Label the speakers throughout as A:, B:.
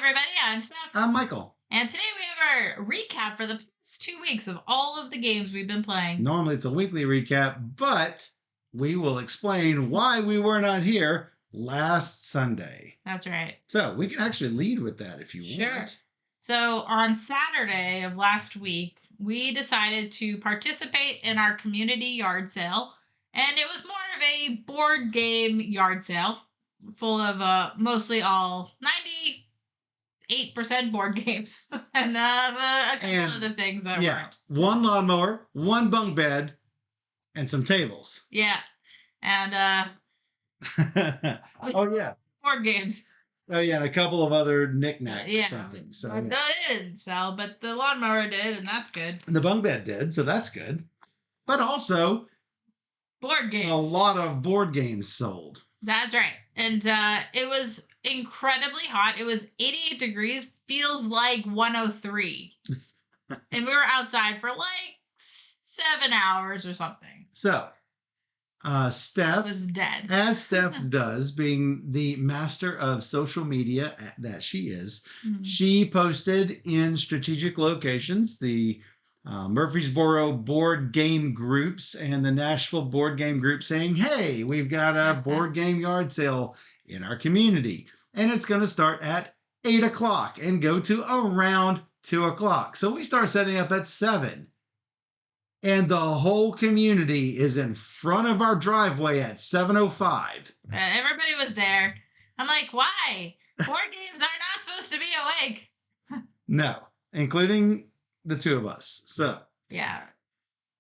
A: everybody. I'm Steph.
B: I'm Michael.
A: And today we have our recap for the past 2 weeks of all of the games we've been playing.
B: Normally it's a weekly recap, but we will explain why we were not here last Sunday.
A: That's right.
B: So we can actually lead with that if you
A: Sure.
B: want.
A: So on Saturday of last week, we decided to participate in our community yard sale. And it was more of a board game yard sale full of mostly all 98% board games and a couple other things that weren't.
B: One lawnmower, one bunk bed, and some tables.
A: Yeah. And
B: oh yeah.
A: board games.
B: Oh yeah, and a couple of other knickknacks.
A: Yeah.
B: So
A: that didn't sell, but the lawnmower did, and that's good.
B: And the bunk bed did, so that's good. But also
A: board games.
B: A lot of board games sold.
A: That's right. And it was incredibly hot. It was 88 degrees, feels like 103. And we were outside for like 7 hours or something.
B: So, Steph
A: was dead.
B: As Steph does, being the master of social media that she is, she posted in strategic locations the Murfreesboro board game groups and the Nashville board game group saying, hey, we've got a board game yard sale in our community. And it's going to start at 8 o'clock and go to around 2 o'clock. So we start setting up at 7. And the whole community is in front of our driveway at 7:05.
A: Everybody was there. I'm like, why? Board games are not supposed to be awake.
B: No, including the two of us. So
A: yeah,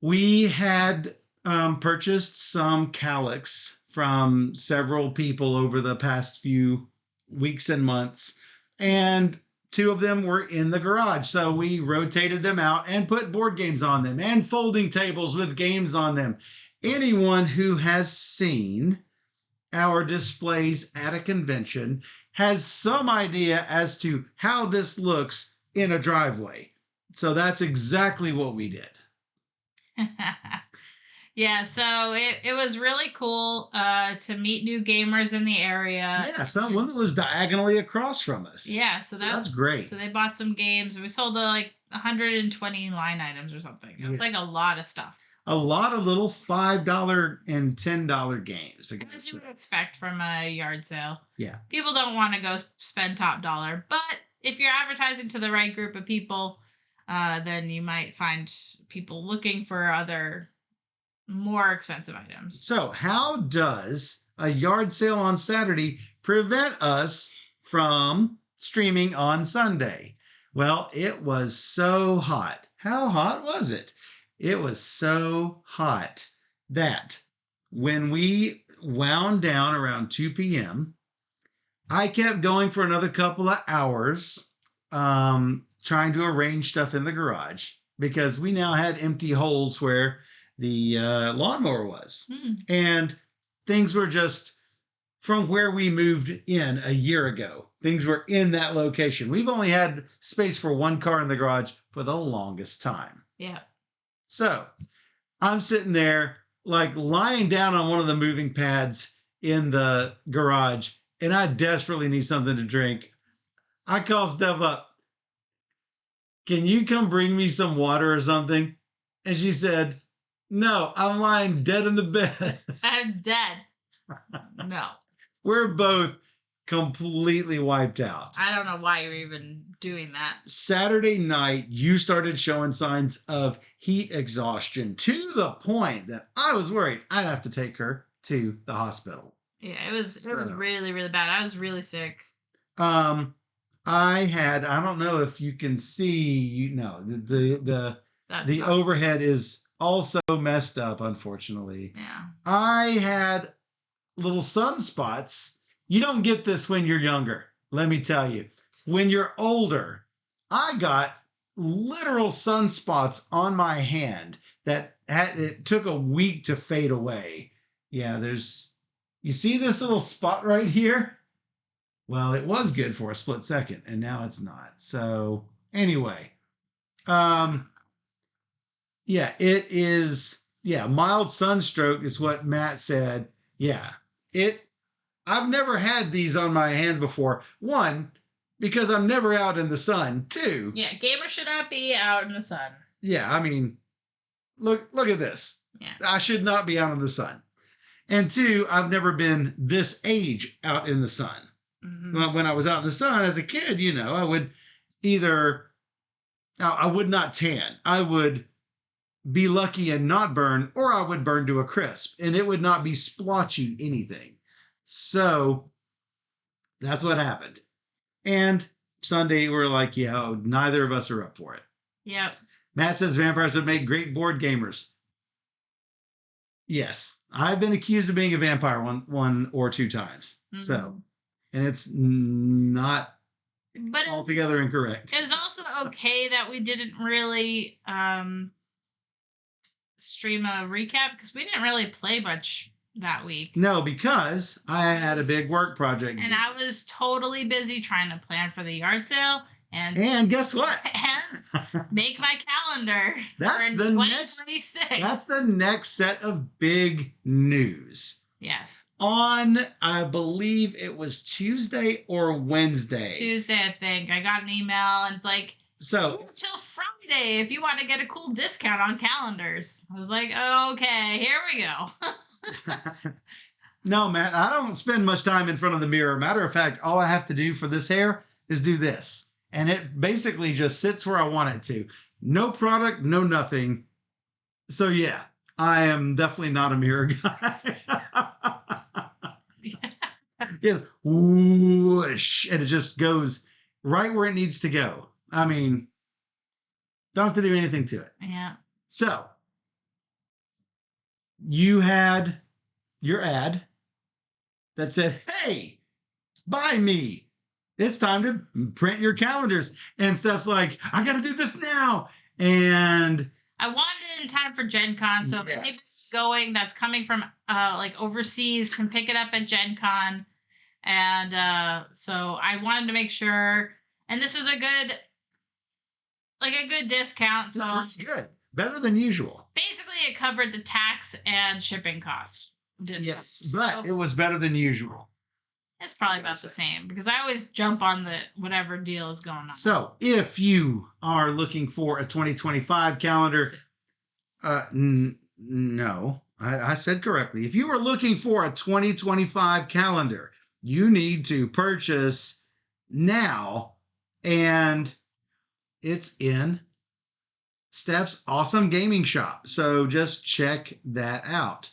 B: we had purchased some Calyx from several people over the past few weeks and months, and 2 of them were in the garage. So we rotated them out and put board games on them and folding tables with games on them. Anyone who has seen our displays at a convention has some idea as to how this looks in a driveway. So that's exactly what we did.
A: Yeah, so it was really cool to meet new gamers in the area.
B: Yeah, someone was diagonally across from us.
A: Yeah, so that's
B: great.
A: So they bought some games. We sold like 120 line items or something. It was like a lot of stuff.
B: A lot of little $5 and $10 games.
A: As you would expect from a yard sale.
B: Yeah.
A: People don't want to go spend top dollar. But if you're advertising to the right group of people, then you might find people looking for other more expensive items.
B: So how does a yard sale on Saturday prevent us from streaming on Sunday? Well, it was so hot. How hot was it? It was so hot that when we wound down around 2 p.m., I kept going for another couple of hours trying to arrange stuff in the garage because we now had empty holes where the lawnmower was. And things were just from where we moved in a year ago. Things were in that location. We've only had space for one car in the garage for the longest time.
A: Yeah.
B: So I'm sitting there like lying down on one of the moving pads in the garage, and I desperately need something to drink. I call Steph up. Can you come bring me some water or something? And she said, no, I'm lying dead in the bed.
A: I'm dead. No.
B: We're both completely wiped out.
A: I don't know why you're even doing that.
B: Saturday night, you started showing signs of heat exhaustion to the point that I was worried I'd have to take her to the hospital.
A: Yeah, it was really, really bad. I was really sick.
B: I don't know if you can see, the overhead is also messed up, unfortunately.
A: Yeah.
B: I had little sunspots. You don't get this when you're younger, let me tell you. When you're older, I got literal sunspots on my hand that it took a week to fade away. Yeah, you see this little spot right here? Well, it was good for a split second, and now it's not. So anyway, yeah, it is. Yeah, mild sunstroke is what Matt said. Yeah, I've never had these on my hands before. One, because I'm never out in the sun, too.
A: Yeah, gamers should not be out in the sun.
B: Yeah, I mean, look at this.
A: Yeah.
B: I should not be out in the sun. And two, I've never been this age out in the sun.
A: Mm-hmm.
B: When I was out in the sun as a kid, I would either I would not tan. I would be lucky and not burn, or I would burn to a crisp, and it would not be splotchy anything. So that's what happened. And Sunday, we're like, yeah, neither of us are up for it.
A: Yep.
B: Matt says vampires would make great board gamers. Yes, I've been accused of being a vampire one or two times.
A: Mm-hmm.
B: So, and it's not
A: but
B: altogether incorrect.
A: It was also okay that we didn't really stream a recap because we didn't really play much that week.
B: No, because I had a big work project.
A: And I was totally busy trying to plan for the yard sale.
B: And guess what?
A: And make my calendar.
B: That's the next set of big news.
A: Yes.
B: On, I believe it was Tuesday or Wednesday.
A: Tuesday, I think. I got an email and it's like,
B: so
A: until Friday if you want to get a cool discount on calendars. I was like, okay, here we go.
B: No, Matt, I don't spend much time in front of the mirror. Matter of fact, all I have to do for this hair is do this. And it basically just sits where I want it to. No product, no nothing. So yeah, I am definitely not a mirror guy. Yeah, whoosh, and it just goes right where it needs to go. I mean, don't have to do anything to it.
A: Yeah.
B: So you had your ad that said, hey, buy me. It's time to print your calendars. And Steph's like, I got to do this now. And
A: I wanted it in time for Gen Con. So if anybody's going that's coming from like overseas can pick it up at Gen Con. And so I wanted to make sure. And this was a good discount. So
B: it's good. Better than usual.
A: Basically, it covered the tax and shipping costs.
B: Yes, but it was better than usual.
A: It's probably about the same because I always jump on the whatever deal is going on.
B: So if you are looking for a 2025 calendar, no, I said correctly. If you are looking for a 2025 calendar, you need to purchase now, and it's in Steph's awesome gaming shop. So just check that out.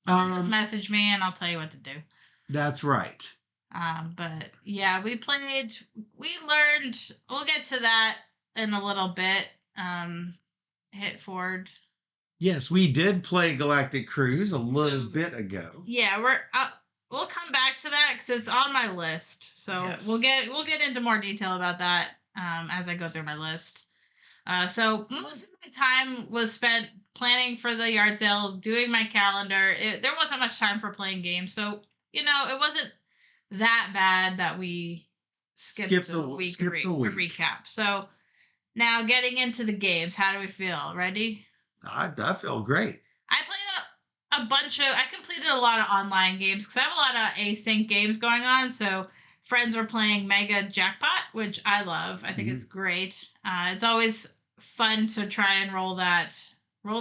A: Just message me and I'll tell you what to do.
B: That's right.
A: But yeah, we learned, we'll get to that in a little bit. Hit forward.
B: Yes, we did play Galactic Cruise a little bit ago.
A: Yeah, we'll come back to that because it's on my list. So yes. we'll get into more detail about that as I go through my list. So most of my time was spent planning for the yard sale, doing my calendar. There wasn't much time for playing games, so it wasn't that bad that we skipped a week recap. So now getting into the games, how do we feel? Ready?
B: I feel great.
A: I played I completed a lot of online games because I have a lot of async games going on. So friends were playing Mega Jackpot, which I love. I think it's great. It's always fun to try and roll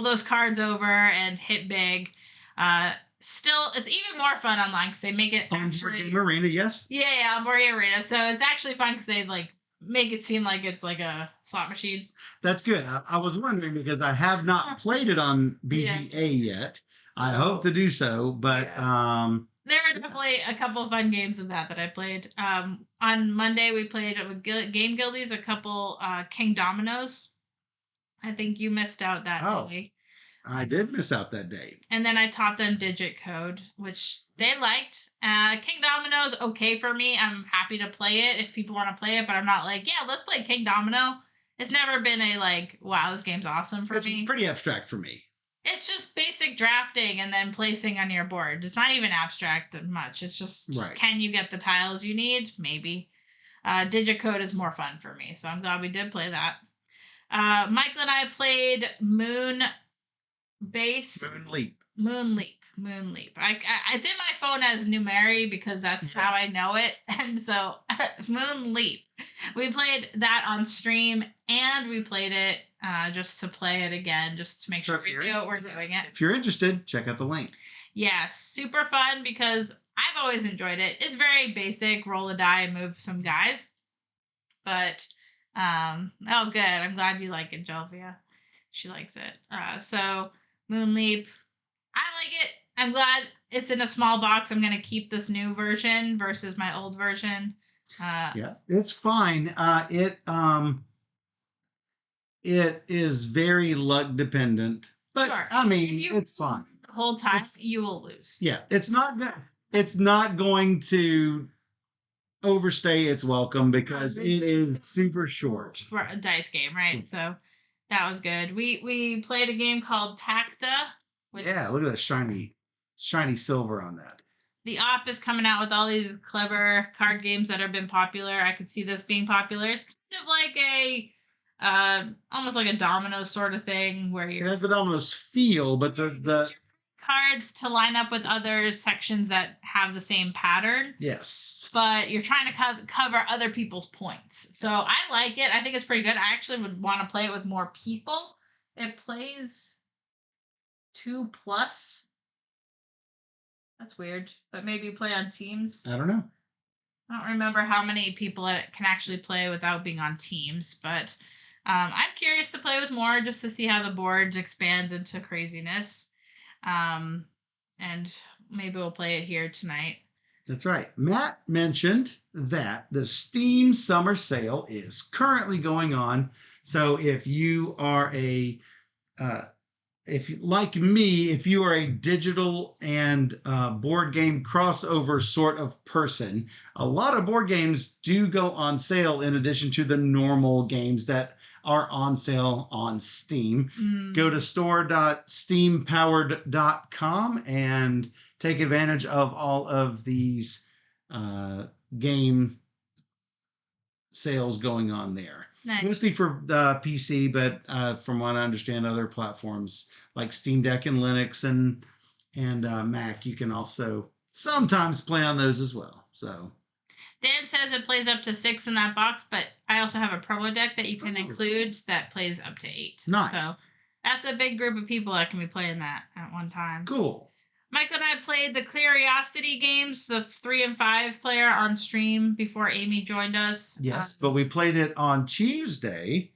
A: those cards over and hit big. Still, it's even more fun online because they make it
B: on Board Game Arena, yes.
A: Yeah, on Board Game Arena. So it's actually fun because they make it seem like it's like a slot machine.
B: That's good. I was wondering because I have not played it on BGA yet. I hope to do so, but
A: there were definitely a couple of fun games of that I played. On Monday we played with Game Guildies a couple King Dominoes. I think you missed out that day.
B: I did miss out that day.
A: And then I taught them Digit Code, which they liked. King Domino's okay for me. I'm happy to play it if people want to play it, but I'm not like, yeah, let's play King Domino. It's never been a wow, this game's awesome for me.
B: It's pretty abstract for me.
A: It's just basic drafting and then placing on your board. It's not even abstract much. It's just, Can you get the tiles you need? Maybe. Digit Code is more fun for me, so I'm glad we did play that. Michael and I played Moon base
B: Moonleap.
A: Moonleap. It's in my phone as Numeri because that's how I know it. And so Moonleap. We played that on stream and we played it just to play it again, just to make sure we knew we're doing it.
B: If you're interested, check out the link.
A: Yeah, super fun because I've always enjoyed it. It's very basic, roll a die and move some guys. But oh good. I'm glad you like it, Jelvia. She likes it. So Moonleap, I like it. I'm glad it's in a small box. I'm gonna keep this new version versus my old version.
B: Yeah, it's fine. It is very luck dependent, but
A: sure.
B: I mean, it's fine.
A: The whole time you will lose.
B: Yeah, it's not going to overstay its welcome because it is super short
A: for a dice game, right? So that was good. We played a game called Tacta.
B: Yeah, look at that shiny silver on that.
A: The op is coming out with all these clever card games that have been popular. I could see this being popular. It's kind of like a almost like a domino sort of thing where
B: it has the dominoes feel, but the
A: cards to line up with other sections that have the same pattern.
B: Yes.
A: But you're trying to cover other people's points. So I like it. I think it's pretty good. I actually would want to play it with more people. It plays 2+. That's weird. But maybe play on teams.
B: I don't know.
A: I don't remember how many people it can actually play without being on teams, but I'm curious to play with more just to see how the board expands into craziness. And maybe we'll play it here tonight.
B: That's right. Matt mentioned that the Steam Summer Sale is currently going on. So if you are if you, like me, if you are a digital and board game crossover sort of person, a lot of board games do go on sale in addition to the normal games that are on sale on Steam. Go to store.steampowered.com and take advantage of all of these game sales going on there.
A: Nice.
B: Mostly for the PC, but from what I understand, other platforms like Steam Deck and Linux and Mac, you can also sometimes play on those as well. So
A: Dan says it plays up to 6 in that box, but I also have a promo deck that you can include that plays up to 8.
B: Nice.
A: So that's a big group of people that can be playing that at one time.
B: Cool.
A: Mike and I played the Curiosity games, the 3 and 5 player on stream before Amy joined us.
B: Yes, but we played it on Tuesday.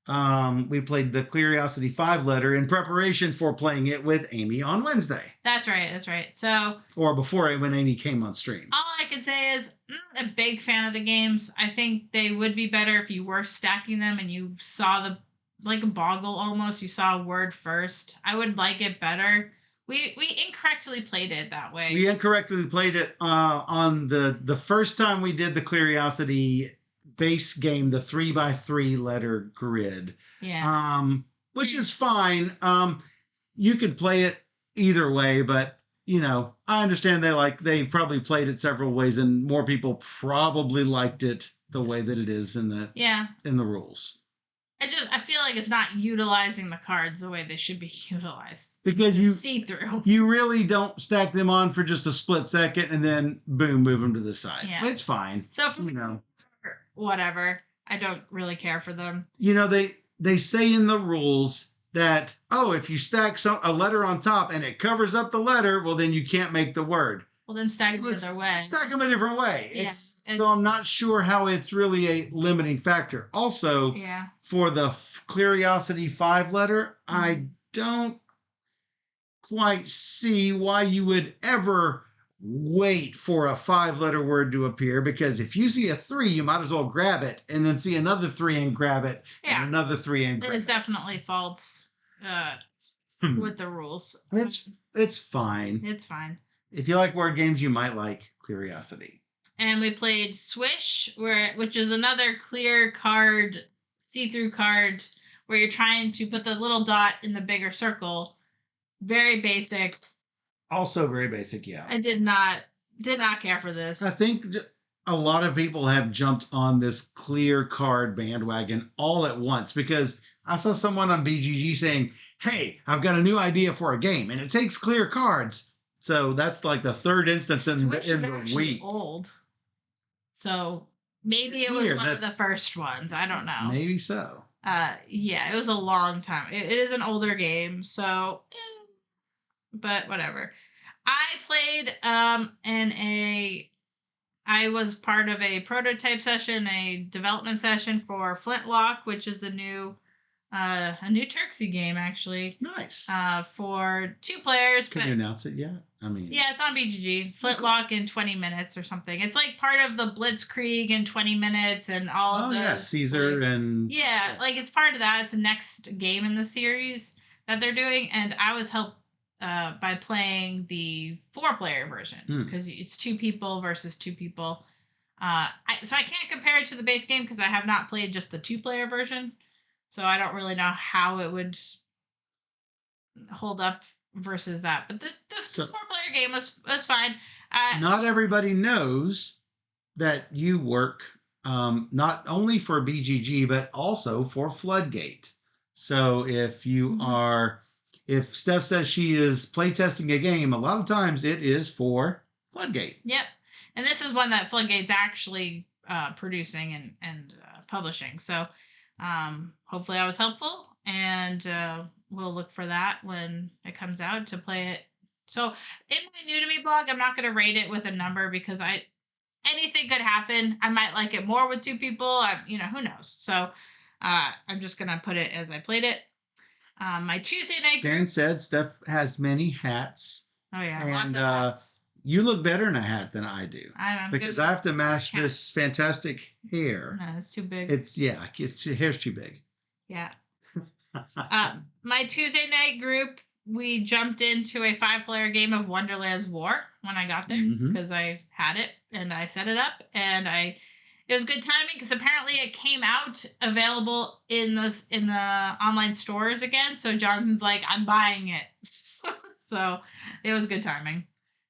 B: We played the Curiosity 5 letter in preparation for playing it with Amy on Wednesday.
A: That's right. So,
B: or before when Amy came on stream.
A: All I can say is I'm a big fan of the games. I think they would be better if you were stacking them and you saw like a boggle almost. You saw a word first. I would like it better. We incorrectly played it that way.
B: We incorrectly played it on the first time we did the Curiosity base game, the 3x3 letter grid.
A: Yeah.
B: Which is fine. You could play it either way, but I understand they probably played it several ways, and more people probably liked it the way that it is in the rules.
A: I feel like it's not utilizing the cards the way they should be utilized.
B: Because you
A: see through.
B: You really don't stack them on for just a split second and then boom, move them to the side. Yeah. It's fine.
A: So for whatever, I don't really care for them.
B: They say in the rules that if you stack a letter on top and it covers up the letter, well then you can't make the word.
A: Well, then stack them another way.
B: Stack them a different way. Yeah. So I'm not sure how it's really a limiting factor. Also, for the Curiosity 5 letter, I don't quite see why you would ever wait for a 5-letter word to appear, because if you see a 3, you might as well grab it and then see another 3 and grab it and another 3 and grab it.
A: There's definitely faults with the rules.
B: It's fine.
A: It's fine.
B: If you like word games, you might like Curiosity.
A: And we played Swish, which is another clear card, see-through card, where you're trying to put the little dot in the bigger circle. Very basic.
B: Also very basic, yeah.
A: I did not care for this.
B: I think a lot of people have jumped on this clear card bandwagon all at once because I saw someone on BGG saying, "Hey, I've got a new idea for a game, and it takes clear cards." So that's like the third instance
A: Switch
B: in
A: is
B: the
A: actually
B: week.
A: old. So maybe
B: It's
A: it was
B: weird
A: one of
B: that
A: the first ones. I don't know.
B: maybe so.
A: Yeah, it was a long time. It is an older game, so but whatever. I played in a I was part of a prototype session, a development session for Flintlock, which is a new Turksy game actually.
B: Nice.
A: For 2 players,
B: Can
A: but
B: you announce it yet? I mean,
A: yeah, it's on BGG.
B: oh, cool.
A: Flintlock in 20 minutes or something. It's like part of the Blitzkrieg in 20 minutes and all
B: Oh
A: of
B: yeah,
A: those.
B: Caesar
A: Like,
B: and
A: yeah, like it's part of that. It's the next game in the series that they're doing, and I was helped by playing the 4 player version
B: Hmm.
A: because it's 2 people versus 2 people. So I can't compare it to the base game because I have not played just the 2 player version, so I don't really know how it would hold up versus that. But the
B: So
A: 4 player game was fine.
B: not everybody knows that you work not only for BGG but also for Floodgate. So if Steph says she is playtesting a game, a lot of times it is for Floodgate.
A: Yep, and this is one that Floodgate's actually producing and publishing. So hopefully I was helpful, and we'll look for that when it comes out to play it. So in my new to me blog, I'm not going to rate it with a number because I anything could happen. I might like it more with 2 people. Who knows? So I'm just gonna put it as I played it. My Tuesday night
B: Dan
A: group.
B: said Steph has many hats,
A: Oh yeah,
B: and
A: lots of hats.
B: you look better in a hat than I do
A: I'm good
B: because
A: with
B: I have to match
A: hats.
B: this fantastic hair.
A: No, it's too big.
B: It's hair's too big.
A: Yeah. My Tuesday night group, we jumped into a 5 player game of Wonderland's War when I got there
B: Mhm.
A: because I had it and I set it up and it was good timing because apparently it came out available in the online stores again. So Jonathan's like, I'm buying it. So it was good timing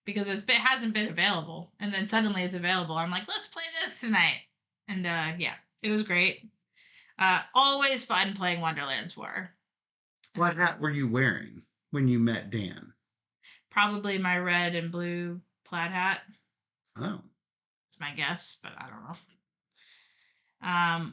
A: because it hasn't been available and then suddenly it's available. I'm like, let's play this tonight, and yeah, it was great. Always fun playing Wonderland's War.
B: What hat were you wearing when you met Dan?
A: Probably my red and blue plaid hat.
B: Oh,
A: It's my guess, but I don't know.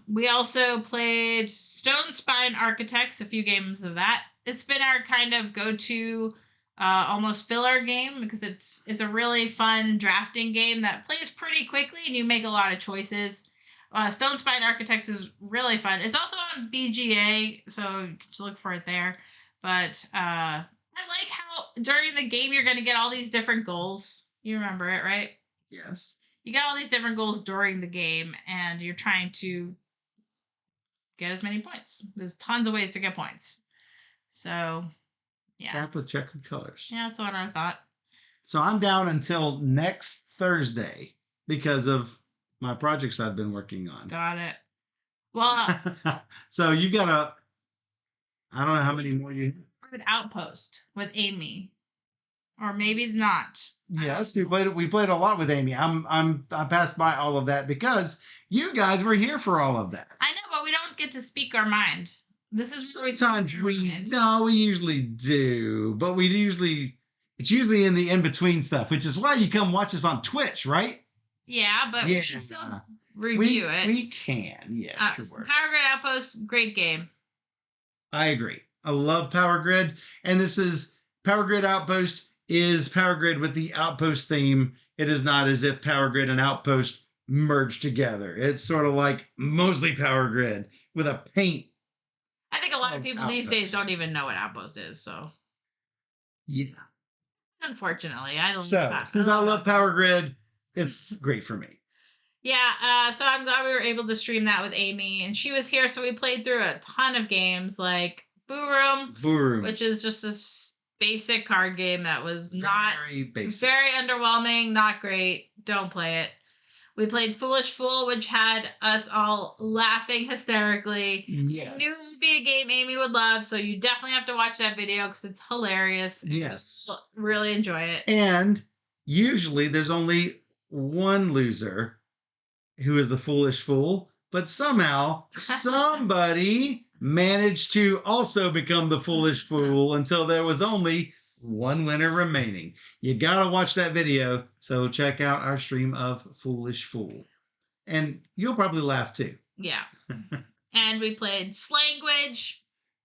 A: We also played Stone Spine Architects, a few games of that. It's been our kind of go-to almost filler game because it's a really fun drafting game that plays pretty quickly and you make a lot of choices. Stone Spine Architects is really fun. It's also on BGA, so you can look for it there. But I like how during the game you're going to get all these different goals. You remember it, right?
B: yes.
A: You got all these different goals during the game, and you're trying to get as many points. There's tons of ways to get points. So, yeah.
B: Cap with checkered colors.
A: Yeah, that's what I thought.
B: So I'm down until next Thursday because of my projects I've been working on.
A: Got it. Well,
B: so you got I don't know how many more you.
A: an outpost with Amy, or maybe not.
B: Yes, we played a lot with Amy. I passed by all of that because you guys were here for all of that.
A: I know, but we don't get to speak our mind. This is where
B: Sometimes we usually do, but it's usually in the in between stuff, which is why you come watch us on Twitch, right?
A: Yeah, but we should still review it.
B: We can, yeah, sure.
A: Power Grid Outpost, great game.
B: I agree. I love Power Grid, and this is Power Grid Outpost is Power Grid with the Outpost theme. It is not as if Power Grid and Outpost merged together. It's sort of like mostly Power Grid with a paint.
A: I think a lot of people these days don't even know what Outpost is, so.
B: Yeah.
A: Unfortunately, I don't.
B: Since I love Power Grid, it's great for me.
A: Yeah, so I'm glad we were able to stream that with Amy, and she was here, so we played through a ton of games like Boo Room, which is just this basic card game that was very underwhelming, not great. Don't play it. We played Foolish Fool, which had us all laughing hysterically.
B: Yes.
A: I knew it would be a game Amy would love, so you definitely have to watch that video because it's hilarious.
B: Yes.
A: Really enjoy it.
B: And usually there's only one loser who is the foolish fool, but somehow somebody managed to also become the foolish fool until there was only one winner remaining. You gotta watch that video, so check out our stream of Foolish Fool. And you'll probably laugh too.
A: Yeah. And we played Slanguage,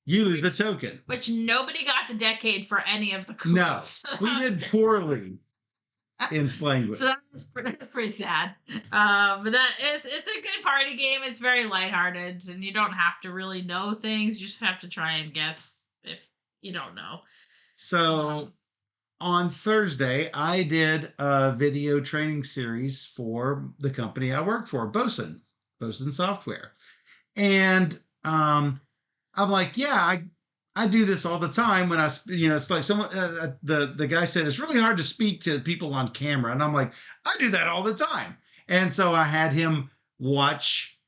B: You lose a token.
A: which nobody got the decade for any of the clues.
B: No, we did poorly in Slanguage.
A: So that's pretty sad. But it's a good party game. It's very lighthearted, and you don't have to really know things. You just have to try and guess if you don't know.
B: So on Thursday, I did a video training series for the company I work for, Bosun Software. And I'm like, yeah, I do this all the time when it's like someone, the guy said, it's really hard to speak to people on camera. And I'm like, I do that all the time. And so I had him watch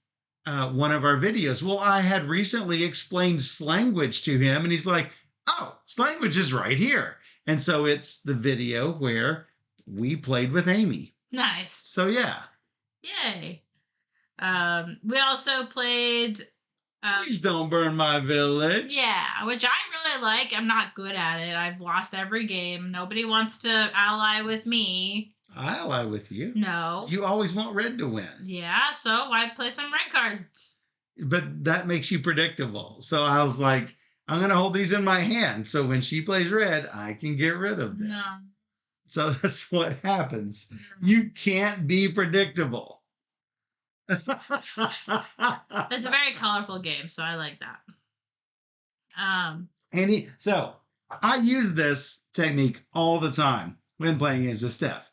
B: one of our videos. Well, I had recently explained Slanguage to him, and he's like, oh, Slanguage is right here. And so it's the video where we played with Amy.
A: Nice.
B: So yeah.
A: Yay. We also played.
B: Please don't burn my village.
A: Yeah, which I really like. I'm not good at it. I've lost every game. Nobody wants to ally with me.
B: I ally with you.
A: No.
B: You always want red to win.
A: Yeah, so I play some red cards.
B: But that makes you predictable. So I was like, I'm going to hold these in my hand. So when she plays red, I can get rid of them.
A: No.
B: So that's what happens. You can't be predictable.
A: It's a very colorful game, so I like that.
B: So I use this technique all the time when playing games with Steph.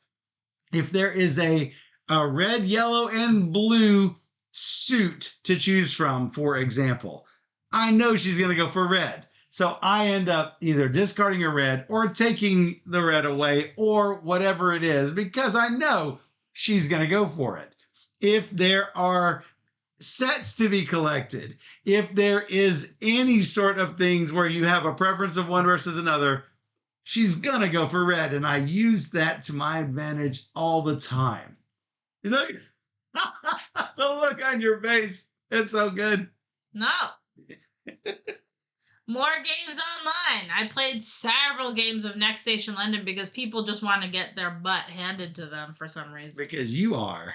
B: If there is a red, yellow, and blue suit to choose from, for example, I know she's going to go for red. So I end up either discarding a red or taking the red away or whatever it is because I know she's going to go for it. If there are sets to be collected, if there is any sort of things where you have a preference of one versus another, she's going to go for red. And I use that to my advantage all the time. You look, the look on your face. It's so good.
A: No. More games online. I played several games of Next Station London because people just want to get their butt handed to them for some reason.
B: Because you are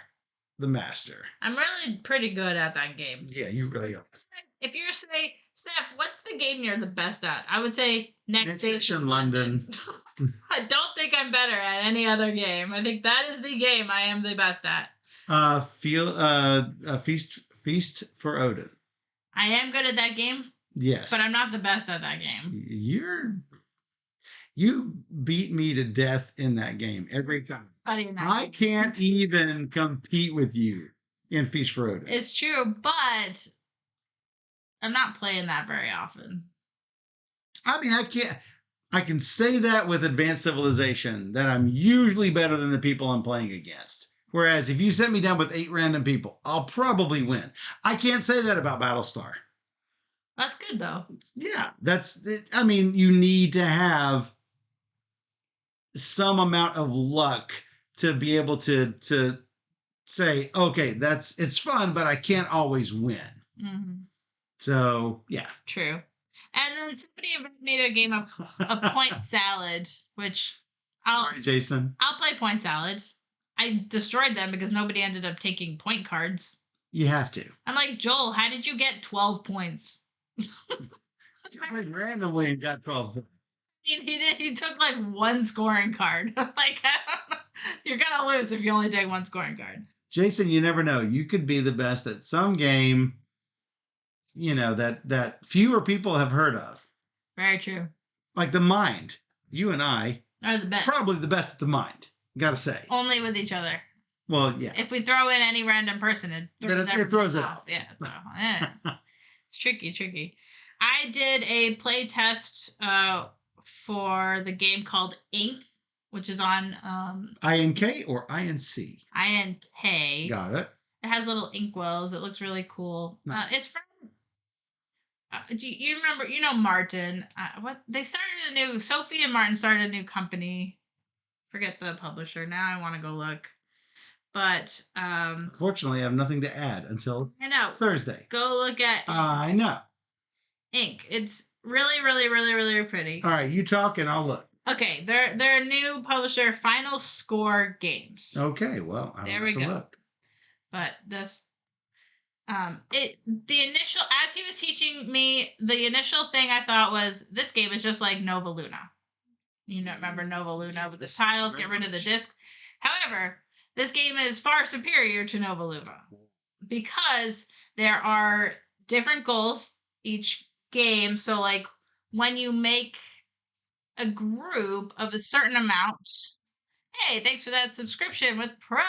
B: the master.
A: I'm really pretty good at that game.
B: Yeah, you really are.
A: If you're say, Steph, what's the game you're the best at? I would say Next Station
B: London.
A: I don't think I'm better at any other game. I think that is the game I am the best at.
B: Feast for Odin.
A: I am good at that game.
B: Yes.
A: But I'm not the best at that game.
B: You beat me to death in that game every time. I can't even compete with you in Feast for Odin.
A: It's true, but I'm not playing that very often.
B: I mean, I can say that with Advanced Civilization, that I'm usually better than the people I'm playing against. Whereas if you set me down with 8 random people, I'll probably win. I can't say that about Battlestar.
A: That's good, though.
B: Yeah, I mean, you need to have some amount of luck to be able to say, okay, it's fun, but I can't always win.
A: Mm-hmm.
B: So, yeah.
A: True. And then somebody made a game of Point Salad, which
B: Sorry, Jason.
A: I'll play Point Salad. I destroyed them because nobody ended up taking point cards.
B: You have to.
A: I'm like, Joel, how did you get 12 points?
B: You played randomly and got 12 points.
A: He took like one scoring card. Like, you're gonna lose if you only take one scoring card.
B: Jason, you never know. You could be the best at some game, that fewer people have heard of.
A: Very true.
B: Like the Mind. You and I
A: are the best.
B: Probably the best at the Mind. Gotta say.
A: Only with each other.
B: Well, yeah.
A: If we throw in any random person, it throws it off. Yeah. So, it's tricky. I did a play test for the game called Ink, which is on
B: INK or INC?
A: INK.
B: Got it.
A: It has little inkwells. It looks really cool.
B: Nice.
A: It's from. Do you remember? You know Martin. They started Sophie and Martin started a new company. Forget the publisher. Now I want to go look. But
B: Unfortunately, I have nothing to add until
A: I know.
B: Thursday.
A: Go look at
B: I know.
A: Ink. It's really, really, really, really pretty.
B: All right, you talk and I'll look.
A: Okay, they're new publisher, Final Score Games.
B: Okay, well, I'll
A: There
B: have
A: we
B: to
A: go.
B: look.
A: But this the initial, as he was teaching me, the initial thing I thought was this game is just like Nova Luna. You know, remember Nova Luna with the tiles,
B: Very
A: get rid of the
B: much.
A: disc. However, this game is far superior to Nova Luna because there are different goals each game. So, like, when you make a group of a certain amount, hey, thanks for that subscription with Prime.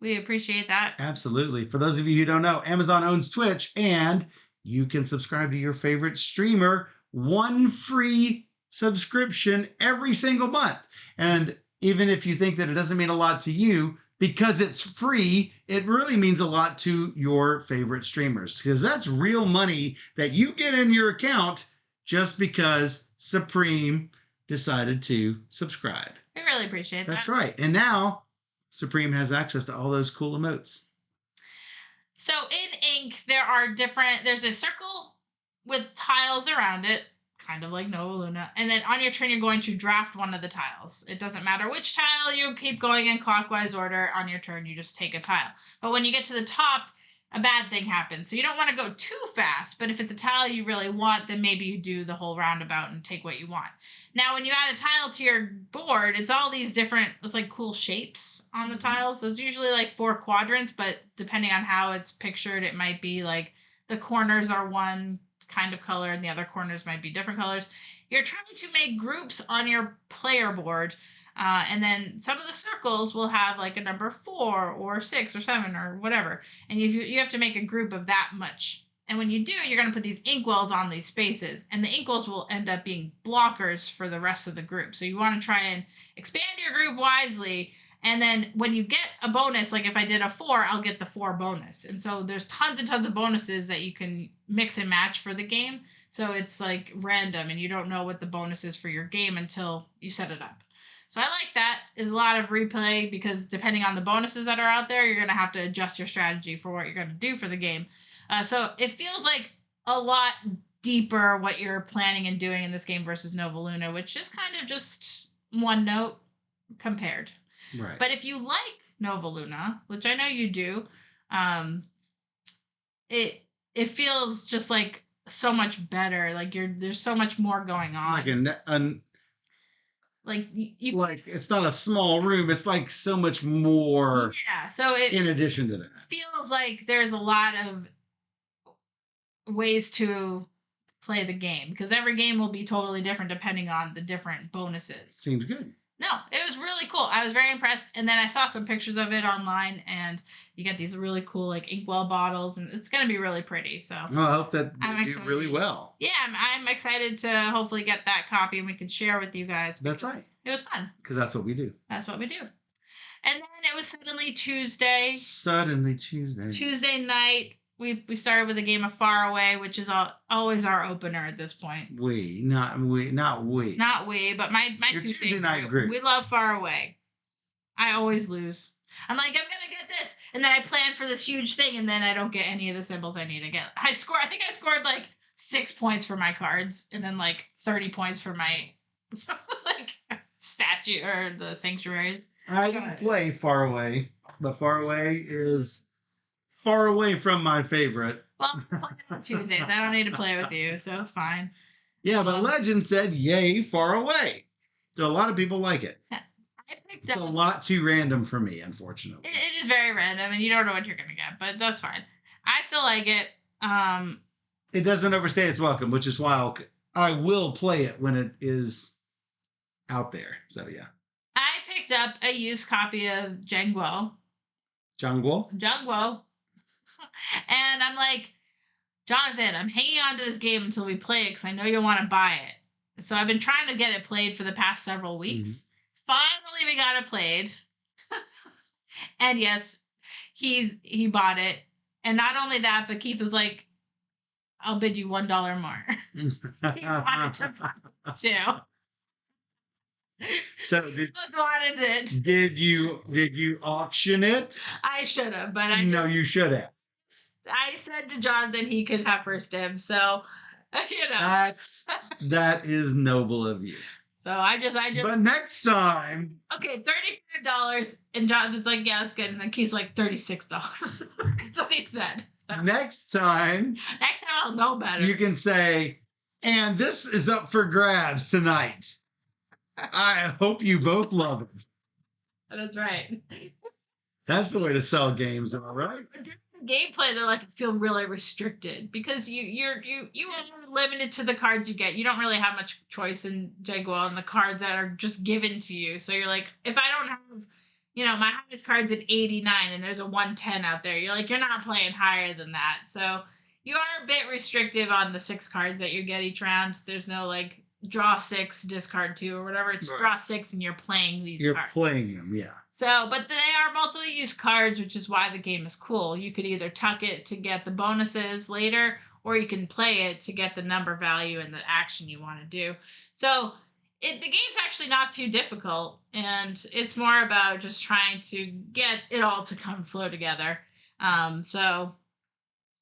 A: We appreciate that.
B: Absolutely. For those of you who don't know, Amazon owns Twitch, and you can subscribe to your favorite streamer, one free subscription every single month. And even if you think that it doesn't mean a lot to you, because it's free, it really means a lot to your favorite streamers, because that's real money that you get in your account just because Supreme decided to subscribe.
A: We really appreciate that.
B: That's right. And now Supreme has access to all those cool emotes.
A: So in Ink, there's a circle with tiles around it, kind of like Nova Luna. And then on your turn, you're going to draft one of the tiles. It doesn't matter which tile, you keep going in clockwise order. On your turn, you just take a tile. But when you get to the top, a bad thing happens. So you don't want to go too fast, but if it's a tile you really want, then maybe you do the whole roundabout and take what you want. Now, when you add a tile to your board, it's all these different, it's like cool shapes on the tiles. There's usually like 4 quadrants, but depending on how it's pictured, it might be like the corners are one kind of color and the other corners might be different colors. You're trying to make groups on your player board. And then some of the circles will have like a number 4 or 6 or 7 or whatever. And you have to make a group of that much. And when you do, you're going to put these inkwells on these spaces. And the inkwells will end up being blockers for the rest of the group. So you want to try and expand your group wisely. And then when you get a bonus, like if I did a 4, I'll get the 4 bonus. And so there's tons and tons of bonuses that you can mix and match for the game. So it's like random and you don't know what the bonus is for your game until you set it up. So I like that. Is a lot of replay because depending on the bonuses that are out there, you're going to have to adjust your strategy for what you're going to do for the game. So it feels like a lot deeper what you're planning and doing in this game versus Nova Luna, which is kind of just one note compared.
B: Right.
A: But if you like Nova Luna, which I know you do, it feels just like so much better. Like there's so much more going on.
B: Like like it's not a small room. It's like so much more.
A: Yeah. So in
B: addition to that,
A: feels like there's a lot of ways to play the game because every game will be totally different depending on the different bonuses.
B: Seems good.
A: No, it was really cool. I was very impressed. And then I saw some pictures of it online, and you get these really cool like inkwell bottles, and it's going to be really pretty. So
B: well, I hope that you do really well.
A: Yeah, I'm excited to hopefully get that copy, and we can share with you guys.
B: That's right.
A: It was fun.
B: Because that's what we do.
A: That's what we do. And then it was suddenly Tuesday. Tuesday night. We started with a game of Far Away, which is always our opener at this point.
B: Not we,
A: but my
B: Tuesday night group.
A: We love Far Away. I always lose. I'm like, I'm gonna get this, and then I plan for this huge thing, and then I don't get any of the symbols I need to get. I think I scored like 6 points for my cards, and then like 30 points for my like statue or the sanctuary.
B: I don't play Far Away, but Far Away is far away from my favorite.
A: Well, on Tuesdays. I don't need to play with you, so it's fine.
B: Yeah, but Legend said, yay, Far Away. So a lot of people like it. It's a lot too random for me, unfortunately.
A: It is very random, and you don't know what you're going to get, but that's fine. I still like it.
B: It doesn't overstay its welcome, which is why I will play it when it is out there. So, yeah.
A: I picked up a used copy of Jangwo.
B: Jangwo.
A: And I'm like, Jonathan, I'm hanging on to this game until we play it because I know you'll want to buy it. So I've been trying to get it played for the past several weeks. Mm-hmm. Finally, we got it played. And yes, he bought it. And not only that, but Keith was like, I'll bid you $1 more. He wanted to buy it too.
B: So
A: Both wanted it.
B: did you auction it?
A: I should have, but
B: No, you should have.
A: I said to Jonathan he could have first dibs, so you know.
B: That is noble of you.
A: So I just
B: But next time,
A: okay, $35, and Jonathan's like, yeah, that's good, and then Keith's like $36. That's what he said. So
B: next time
A: next time I'll know better.
B: you can say, and this is up for grabs tonight. I hope you both love it.
A: That's right.
B: That's the way to sell games, all right?
A: Gameplay, they're like feel really restricted because you are limited to the cards you get. You don't really have much choice in Jaguar and the cards that are just given to you. So you're like, if I don't have, my highest card's an 89 and there's a 110 out there, you're like, you're not playing higher than that. So you are a bit restrictive on the 6 cards that you get each round. There's no like draw 6, discard 2 or whatever. It's
B: Right.
A: draw 6 and you're playing these
B: You're
A: cards.
B: playing them, yeah.
A: So, but they are multi-use cards, which is why the game is cool. You could either tuck it to get the bonuses later, or you can play it to get the number value and the action you want to do. So, the game's actually not too difficult, and it's more about just trying to get it all to come flow together. So,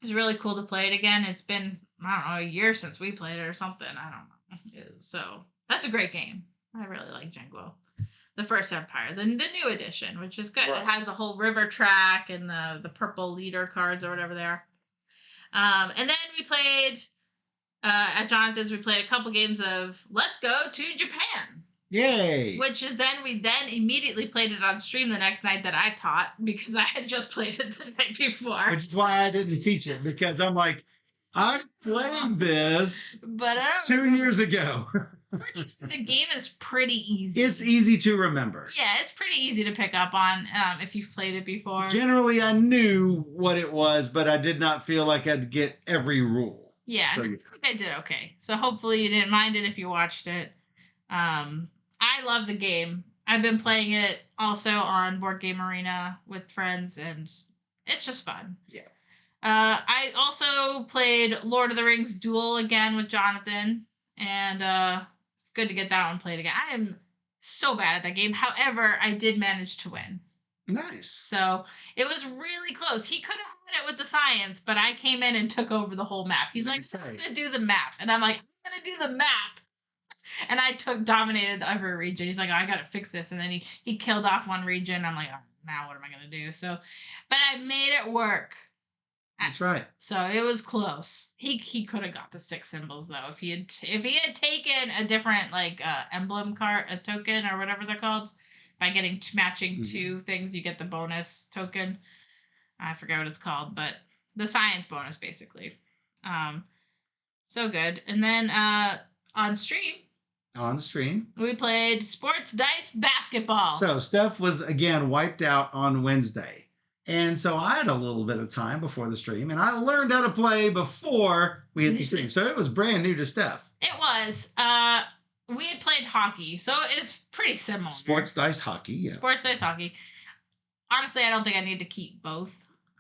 A: it's really cool to play it again. It's been, I don't know, a year since we played it or something. I don't know. So, that's a great game. I really like Django. The first Empire, the new edition, which is good. Right. It has the whole river track and the purple leader cards or whatever they are. And then we played at Jonathan's. We played a couple games of Let's Go to Japan.
B: Yay!
A: Which is we then immediately played it on stream the next night that I taught because I had just played it the night before.
B: Which is why I didn't teach it, because I'm like, I played this
A: but
B: 2 years ago.
A: The game is pretty easy.
B: It's easy to remember.
A: Yeah, it's pretty easy to pick up on if you've played it before.
B: Generally, I knew what it was, but I did not feel like I'd get every rule.
A: Yeah, so, I think I did okay. So hopefully you didn't mind it if you watched it. I love the game. I've been playing it also on Board Game Arena with friends, and it's just fun.
B: Yeah.
A: I also played Lord of the Rings Duel again with Jonathan, and it's good to get that one played again. I am so bad at that game. However, I did manage to win.
B: Nice.
A: So it was really close. He could have had it with the science, but I came in and took over the whole map. He's like, I'm going to do the map. And I'm like, I'm going to do the map. And I dominated every region. He's like, oh, I got to fix this. And then he killed off one region. I'm like, oh, now what am I going to do? So, but I made it work.
B: That's right.
A: So it was close. He could have got the 6 symbols though if he had taken a different like emblem card, a token or whatever they're called. By getting matching 2 things, you get the bonus token. I forget what it's called, but the science bonus basically. So good. And then on stream, we played sports dice basketball.
B: So Steph was again wiped out on Wednesday. And so I had a little bit of time before the stream, and I learned how to play before we hit the stream. So it was brand new to Steph.
A: It was. We had played hockey, so it's pretty similar.
B: Sports dice hockey, yeah.
A: Sports dice hockey. Honestly, I don't think I need to keep both.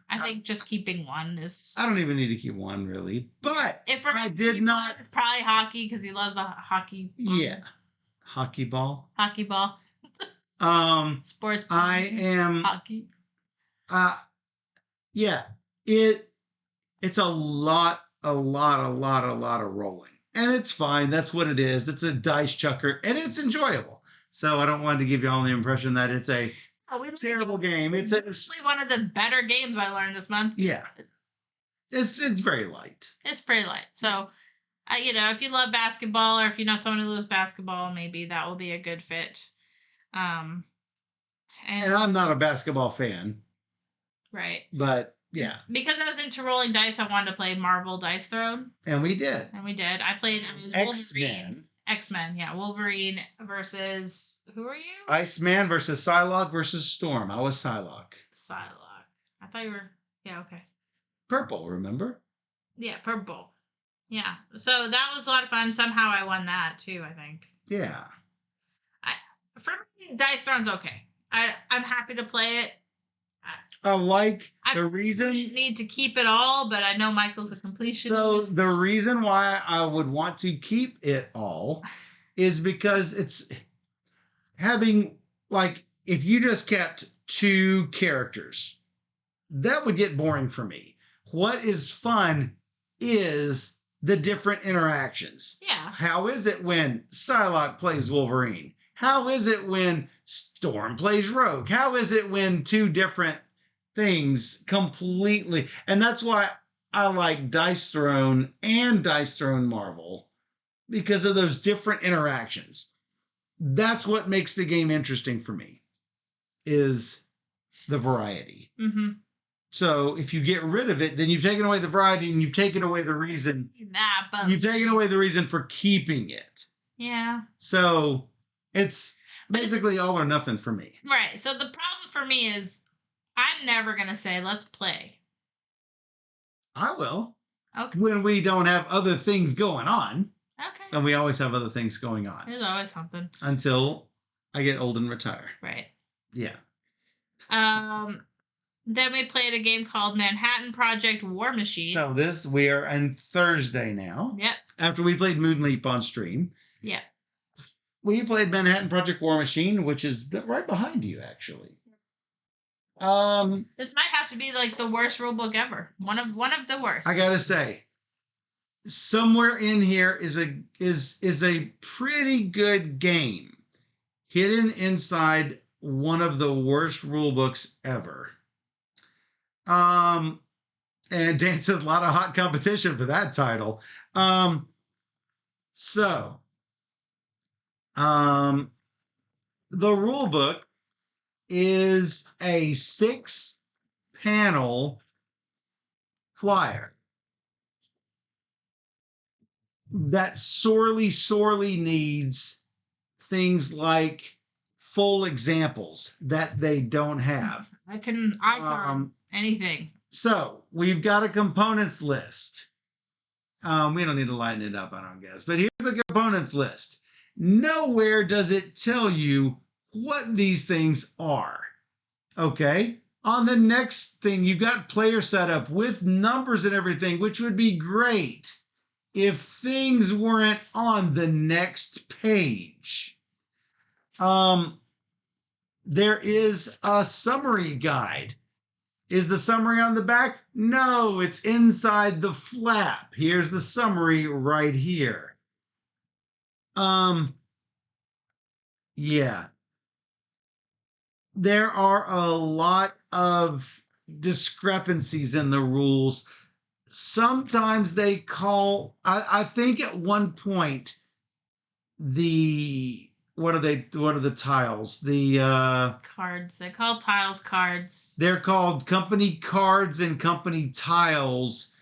A: I think just keeping one is...
B: I don't even need to keep one, really. But
A: if
B: I did not...
A: It's probably hockey, because he loves the hockey ball.
B: Yeah. Hockey ball.
A: Hockey ball. Sports ball.
B: I am...
A: Hockey.
B: Yeah. It's a lot of rolling. And it's fine. That's what it is. It's a dice chucker, and it's enjoyable. So I don't want to give you all the impression that it's a terrible game. It's
A: actually one of the better games I learned this month.
B: Yeah. It's very light.
A: It's pretty light. So, if you love basketball or if you know someone who loves basketball, maybe that will be a good fit. And
B: I'm not a basketball fan.
A: Right.
B: But yeah.
A: Because I was into rolling dice, I wanted to play Marvel Dice Throne.
B: And we did.
A: I played
B: X-Men.
A: X-Men, yeah. Wolverine versus... Who are you?
B: Iceman versus Psylocke versus Storm. I was Psylocke.
A: Psylocke. I thought you were... Yeah, okay.
B: Purple, remember?
A: Yeah, purple. Yeah. So that was a lot of fun. Somehow I won that, too, I think.
B: Yeah.
A: For me, Dice Throne's okay. I'm happy to play it.
B: The reason...
A: I need to keep it all, but I know Michael's a completionist.
B: So the reason why I would want to keep it all is because having, like, if you just kept two characters, that would get boring for me. What is fun is the different interactions.
A: Yeah.
B: How is it when Psylocke plays Wolverine? How is it when Storm plays Rogue? How is it when two different things completely? And that's why I like Dice Throne and Dice Throne Marvel, because of those different interactions. That's what makes the game interesting for me, is the variety.
A: Mm-hmm.
B: So if you get rid of it, then you've taken away the variety and you've taken away the reason.
A: But
B: You've taken away the reason for keeping it.
A: Yeah.
B: So it's basically all or nothing for me.
A: Right. So the problem for me is I'm never going to say, let's play.
B: I will.
A: Okay.
B: When we don't have other things going on.
A: Okay.
B: And we always have other things going on.
A: There's always something.
B: Until I get old and retire.
A: Right.
B: Yeah.
A: Then we played a game called Manhattan Project War Machine.
B: So we are on Thursday now.
A: Yep.
B: After we played Moonleap on stream.
A: Yeah.
B: We played Manhattan Project War Machine, which is right behind you, actually.
A: This might have to be like the worst rulebook ever. One of the worst.
B: I gotta say, somewhere in here is a pretty good game hidden inside one of the worst rulebooks ever. And Dan said a lot of hot competition for that title. The rule book is a 6-panel flyer that sorely needs things like full examples that they don't have.
A: I can icon anything.
B: So we've got a components list. We don't need to lighten it up, I don't guess. But here's the components list. Nowhere does it tell you what these things are. Okay? On the next thing, you've got player setup with numbers and everything, which would be great if things weren't on the next page. There is a summary guide. Is the summary on the back? No, it's inside the flap. Here's the summary right here. Yeah. There are a lot of discrepancies in the rules. Sometimes they call, I think at one point, what are the tiles? The
A: cards. They call tiles cards.
B: They're called company cards and company tiles,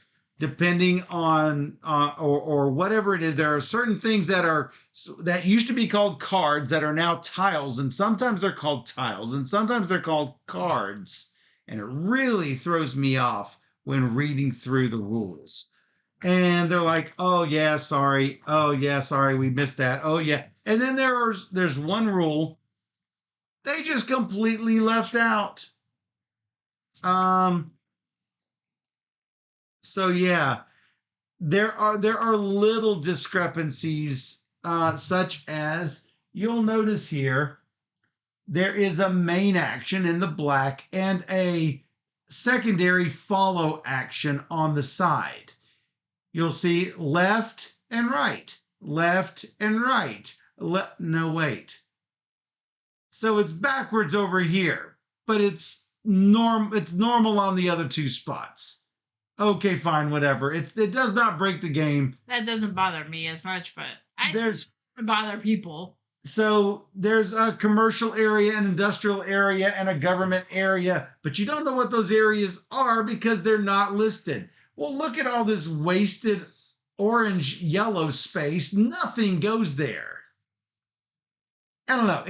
B: depending on or whatever it is. There are certain things that used to be called cards that are now tiles, and sometimes they're called tiles, and sometimes they're called cards. And it really throws me off when reading through the rules. And they're like, oh yeah, sorry. Oh yeah, sorry, we missed that. Oh yeah. And then there's one rule they just completely left out. So yeah, there are little discrepancies, such as you'll notice here, there is a main action in the black and a secondary follow action on the side. You'll see left and right, left and right. No, wait. So it's backwards over here, but it's normal on the other two spots. Okay, fine, whatever. It does not break the game.
A: That doesn't bother me as much, but bother people.
B: So there's a commercial area, an industrial area, and a government area, but you don't know what those areas are because they're not listed. Well, look at all this wasted orange yellow space. Nothing goes there. I don't know.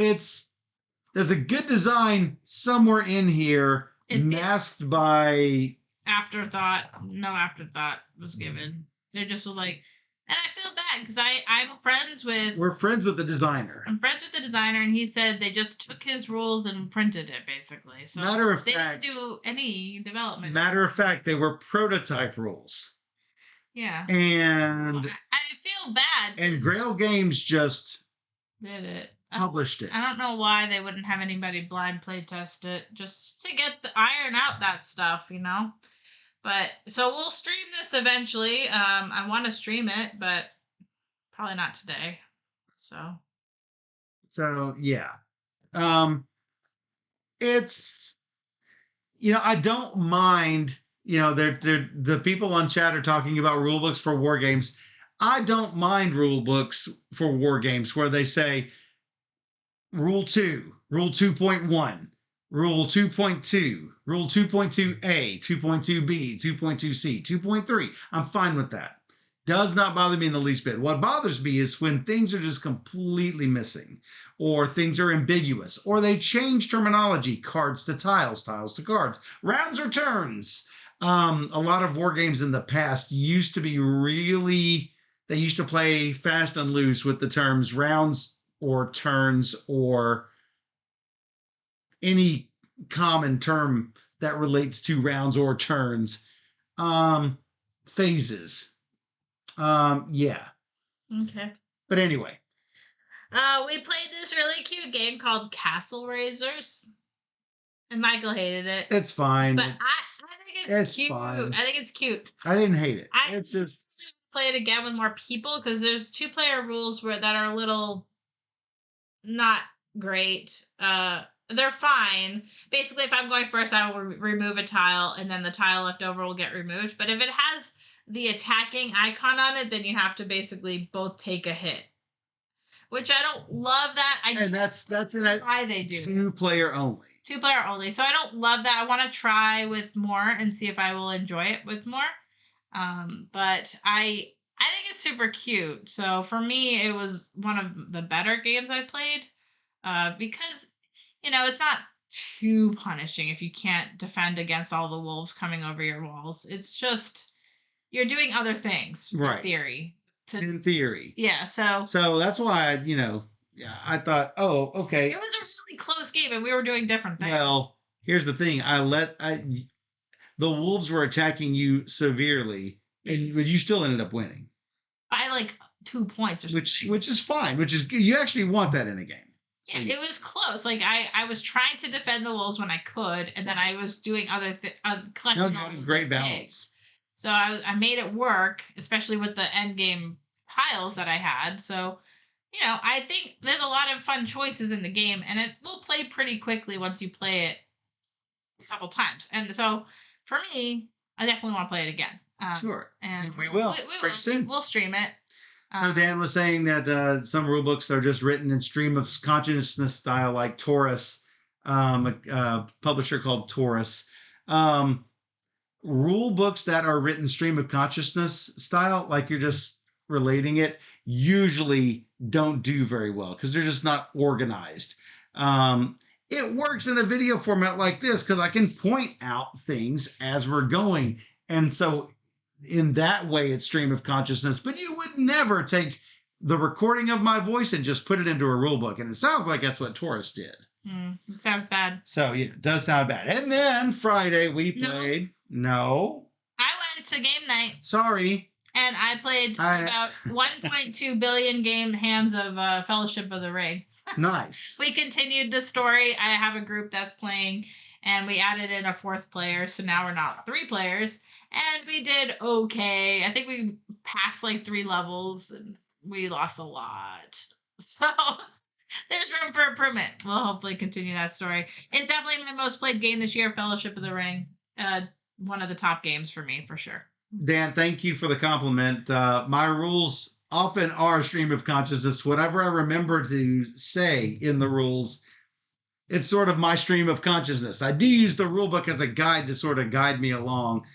B: There's a good design somewhere in here, masked by
A: afterthought. No afterthought was given. They just were like, and I feel bad because I'm friends with.
B: We're friends with the designer.
A: I'm friends with the designer, and he said they just took his rules and printed it basically. So
B: matter of
A: they
B: fact,
A: didn't do any development.
B: Matter of fact, they were prototype rules.
A: Yeah.
B: And
A: I feel bad.
B: And Grail Games just
A: did it.
B: published it.
A: I don't know why they wouldn't have anybody blind play test it just to get the iron out that stuff, But so we'll stream this eventually. I want to stream it, but probably not today.
B: So yeah. Um, it's I don't mind. They're the people on chat are talking about rule books for war games. I don't mind rule books for war games where they say Rule 2, Rule 2.1, Rule 2.2, Rule 2.2a, 2.2b, 2.2c, 2.3. I'm fine with that. Does not bother me in the least bit. What bothers me is when things are just completely missing, or things are ambiguous, or they change terminology, cards to tiles, tiles to cards, rounds or turns. A lot of war games in the past used to be they used to play fast and loose with the terms rounds or turns or any common term that relates to rounds or turns. Phases. Yeah.
A: Okay.
B: But anyway.
A: We played this really cute game called Castle Raisers. And Michael hated it.
B: It's fine.
A: But I think it's cute. Fine. I think it's cute.
B: I didn't hate it. It's just
A: play it again with more people because there's 2-player rules that are a little not great. They're fine. Basically, if I'm going first, I will remove a tile, and then the tile left over will get removed. But if it has the attacking icon on it, then you have to basically both take a hit. Which I don't love that.
B: And that's in a
A: why they do
B: 2-player only.
A: 2-player only. So I don't love that. I want to try with more and see if I will enjoy it with more. But I think it's super cute. So for me, it was one of the better games I played. Because it's not too punishing if you can't defend against all the wolves coming over your walls. It's just you're doing other things, right? In theory. Yeah.
B: So that's why I thought, oh, okay.
A: It was a really close game, and we were doing different things.
B: Well, here's the thing: the wolves were attacking you severely, but you still ended up winning
A: by like 2 points or
B: something. Which is fine. You actually want that in a game.
A: Yeah, it was close. Like I was trying to defend the wolves when I could, and then I was doing other collecting.
B: No, you had a great balance.
A: Pigs. So I made it work, especially with the end game tiles that I had. So, I think there's a lot of fun choices in the game, and it will play pretty quickly once you play it a couple times. And so, for me, I definitely want to play it again.
B: Sure,
A: and
B: we will. Pretty soon.
A: We'll stream it.
B: So Dan was saying that some rule books are just written in stream of consciousness style, like Taurus, a publisher called Taurus. Rule books that are written stream of consciousness style, like you're just relating it, usually don't do very well because they're just not organized. It works in a video format like this because I can point out things as we're going. And so in that way, it's stream of consciousness, but you would never take the recording of my voice and just put it into a rule book. And it sounds like that's what Taurus did.
A: It sounds bad.
B: So yeah, it does sound bad. And then Friday we played. No.
A: I went to game night.
B: Sorry.
A: And I played about 1.2 billion hands of Fellowship of the Ring.
B: Nice.
A: We continued the story. I have a group that's playing, and we added in a 4th player, so now we're not 3 players. And we did okay. I think we passed like 3 levels, and we lost a lot. So there's room for improvement. We'll hopefully continue that story. It's definitely my most played game this year, Fellowship of the Ring. One of the top games for me, for sure.
B: Dan, thank you for the compliment. My rules often are stream of consciousness. Whatever I remember to say in the rules, it's sort of my stream of consciousness. I do use the rule book as a guide to sort of guide me along.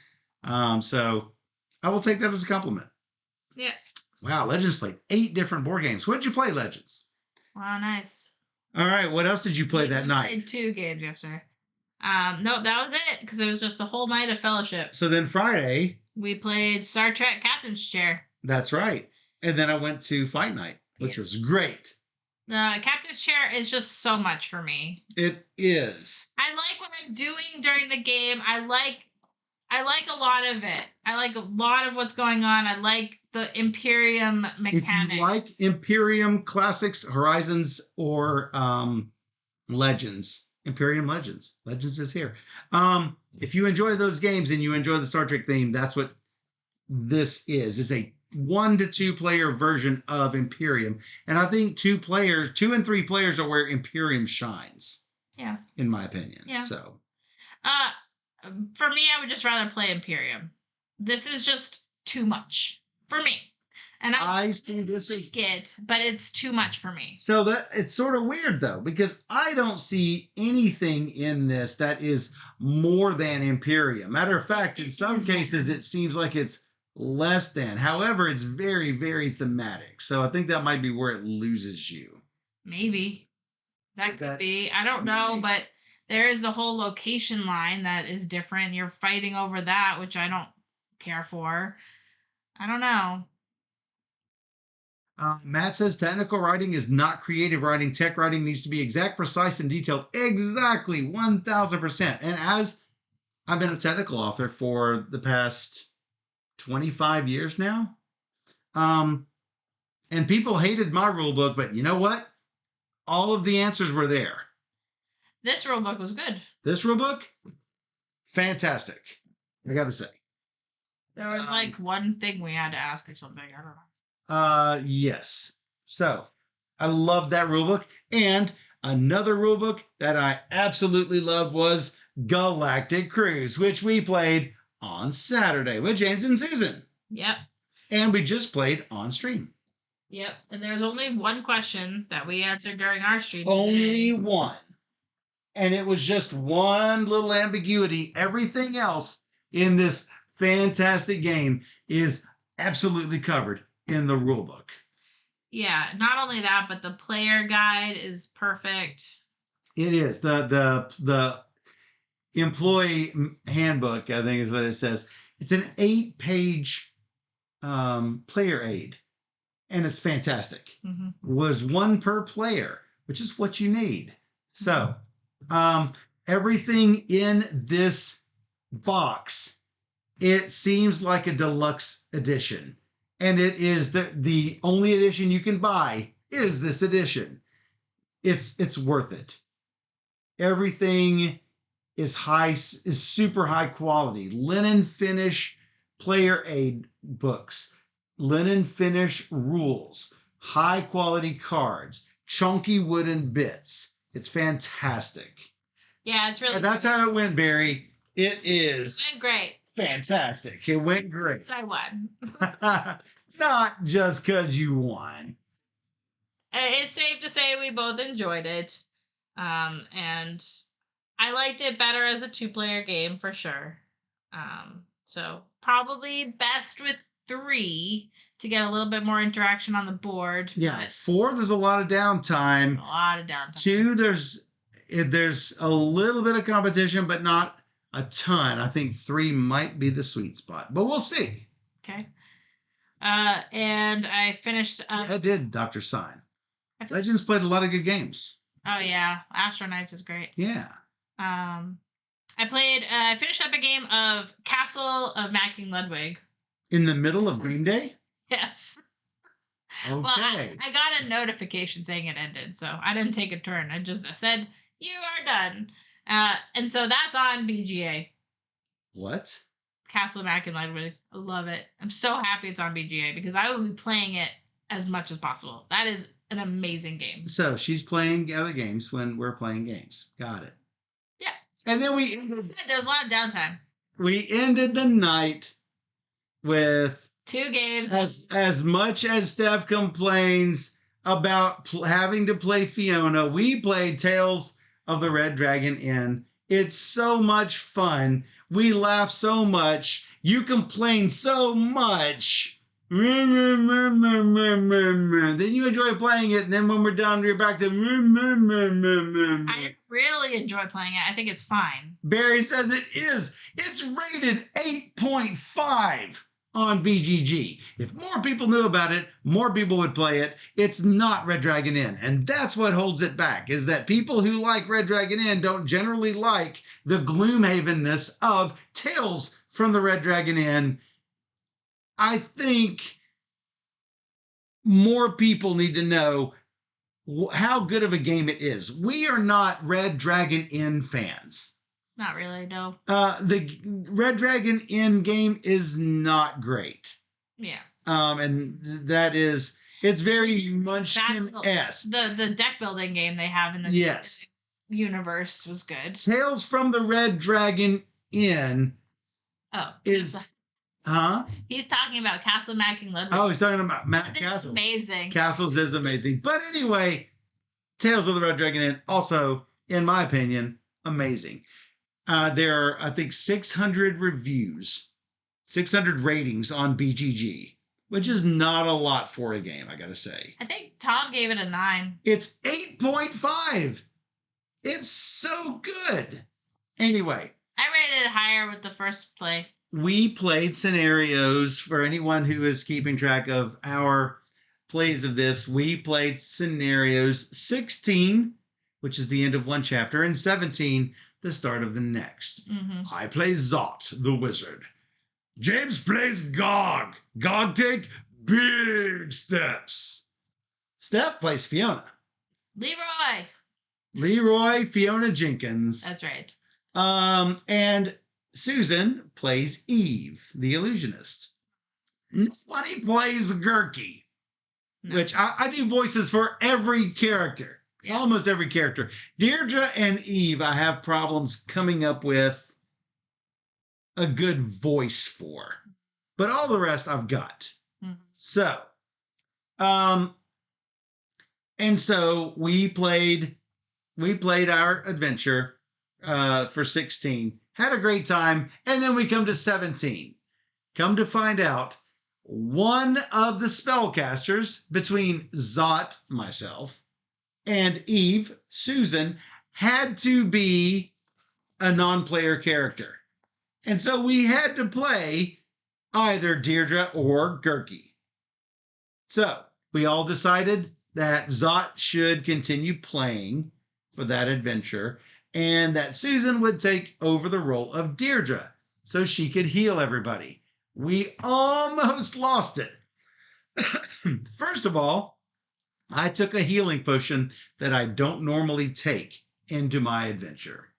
B: So I will take that as a compliment.
A: Yeah.
B: Wow, Legends played 8 different board games. What did you play, Legends?
A: Wow, nice.
B: All right, what else did you play that night?
A: I played 2 games yesterday. No, that was it, because it was just a whole night of Fellowship.
B: So then Friday...
A: we played Star Trek Captain's Chair.
B: That's right. And then I went to Fight Night, which was great.
A: Captain's Chair is just so much for me.
B: It is.
A: I like what I'm doing during the game. I like a lot of it. I like a lot of what's going on. I like the Imperium
B: If
A: mechanics.
B: you like Imperium Classics, Horizons, or Legends, Imperium Legends. Legends is here. If you enjoy those games and you enjoy the Star Trek theme, that's what this is. It's a 1 to 2 player version of Imperium. And I think 2 and 3 players are where Imperium shines.
A: Yeah.
B: In my opinion.
A: Yeah.
B: So
A: for me, I would just rather play Imperium. This is just too much for me. And I see this as it, but it's too much for me.
B: So that it's sort of weird though, because I don't see anything in this that is more than Imperium. Matter of fact, in some cases, it seems like it's less than. However, it's very, very thematic. So I think that might be where it loses you.
A: Maybe. That could be. I don't know, but there is the whole location line that is different. You're fighting over that, which I don't care for. I don't know.
B: Matt says technical writing is not creative writing. Tech writing needs to be exact, precise, and detailed. Exactly, 1000%. And as I've been a technical author for the past 25 years now, and people hated my rule book, but you know what? All of the answers were there.
A: This rule book was good.
B: This rule book, fantastic. I got to say.
A: There was like one thing we had to ask or something. I don't know.
B: Yes. So I love that rule book. And another rule book that I absolutely loved was Galactic Cruise, which we played on Saturday with James and Susan.
A: Yep.
B: And we just played on stream.
A: Yep. And there's only one question that we answered during our stream.
B: Only one. And it was just one little ambiguity. Everything else in this fantastic game is absolutely covered in the rule book.
A: Yeah, not only that, but the player guide is perfect.
B: It is. The employee handbook, I think is what it says. It's an 8-page player aid, and it's fantastic. Mm-hmm. There's one per player, which is what you need. So everything in this box, it seems like a deluxe edition. And it is the only edition you can buy is this edition. It's worth it. Everything is super high quality. Linen finish player aid books, linen finish rules, high quality cards, chunky wooden bits. It's fantastic.
A: Yeah, it's really.
B: And that's how it went, Barry. It is.
A: It went great.
B: Fantastic. It went great.
A: I won.
B: Not just because you won.
A: It's safe to say we both enjoyed it. And I liked it better as a 2-player game for sure. So probably best with 3 to get a little bit more interaction on the board.
B: Yeah. 4, there's a lot of downtime.
A: A lot of downtime.
B: 2, there's a little bit of competition, but not a ton. I think 3 might be the sweet spot, but we'll see.
A: Okay. And I finished.
B: I did, Dr. Sign. Legends played a lot of good games.
A: Oh yeah, Astronauts is great.
B: Yeah.
A: I finished up a game of Castle of Macking Ludwig.
B: In the middle of Green Day?
A: Yes.
B: Okay. Well,
A: I got a notification saying it ended, so I didn't take a turn. I said, you are done. And so that's on BGA.
B: What?
A: Castle of Macking Ludwig. I love it. I'm so happy it's on BGA because I will be playing it as much as possible. That is an amazing game.
B: So she's playing other games when we're playing games. Got it.
A: Yeah.
B: And then
A: there's a lot of downtime.
B: We ended the night with
A: 2 games.
B: As much as Steph complains about having to play Fiona, we played Tales of the Red Dragon Inn. It's so much fun. We laugh so much. You complain so much. Then you enjoy playing it, and then when we're done, you're back to.
A: I really enjoy playing it. I think it's fine.
B: Barry says it is. It's rated 8.5 on BGG. If more people knew about it, more people would play it. It's not Red Dragon Inn, and that's what holds it back, is that people who like Red Dragon Inn don't generally like the Gloomhavenness of Tales from the Red Dragon Inn. I think more people need to know how good of a game it is. We are not Red Dragon Inn fans.
A: Not really, no.
B: The Red Dragon Inn game is not great.
A: Yeah.
B: And that is, it's very Munchkin-esque.
A: The deck building game they have in the
B: yes
A: universe was good.
B: Tales from the Red Dragon Inn is
A: He's talking about Castle Macking Ludwig.
B: Oh, he's talking about Matt Castles.
A: Amazing.
B: Castles is amazing. But anyway, Tales of the Red Dragon Inn, also, in my opinion, amazing. There are, I think, 600 reviews, 600 ratings on BGG, which is not a lot for a game, I gotta say.
A: I think Tom gave it a 9.
B: It's 8.5. It's so good. Anyway.
A: I rated it higher with the first play.
B: We played scenarios. For anyone who is keeping track of our plays of this, we played scenarios 16, which is the end of one chapter, and 17, the start of the next.
A: Mm-hmm.
B: I play Zot, the wizard. James plays Gog. Gog take big steps. Steph plays Fiona. Leroy Fiona Jenkins.
A: That's right.
B: And Susan plays Eve, the illusionist. Nobody plays Gurky, which I do voices for every character. Yeah. Almost every character. Deirdre and Eve, I have problems coming up with a good voice for. But all the rest I've got. Mm-hmm. So, and so we played our adventure for 16. Had a great time. And then we come to 17. Come to find out, one of the spellcasters between Zot, myself, and Eve, Susan, had to be a non-player character. And so we had to play either Deirdre or Gurky. So we all decided that Zot should continue playing for that adventure and that Susan would take over the role of Deirdre so she could heal everybody. We almost lost it. First of all, I took a healing potion that I don't normally take into my adventure.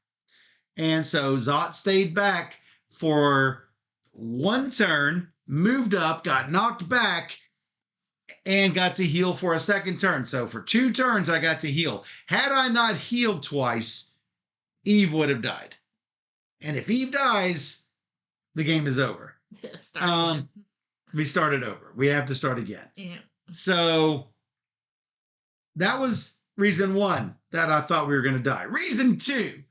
B: And so Zot stayed back for one turn, moved up, got knocked back, and got to heal for a second turn. So for 2 turns, I got to heal. Had I not healed twice, Eve would have died. And if Eve dies, the game is over. We started over. We have to start again. Yeah. So that was reason 1 that I thought we were going to die. Reason 2,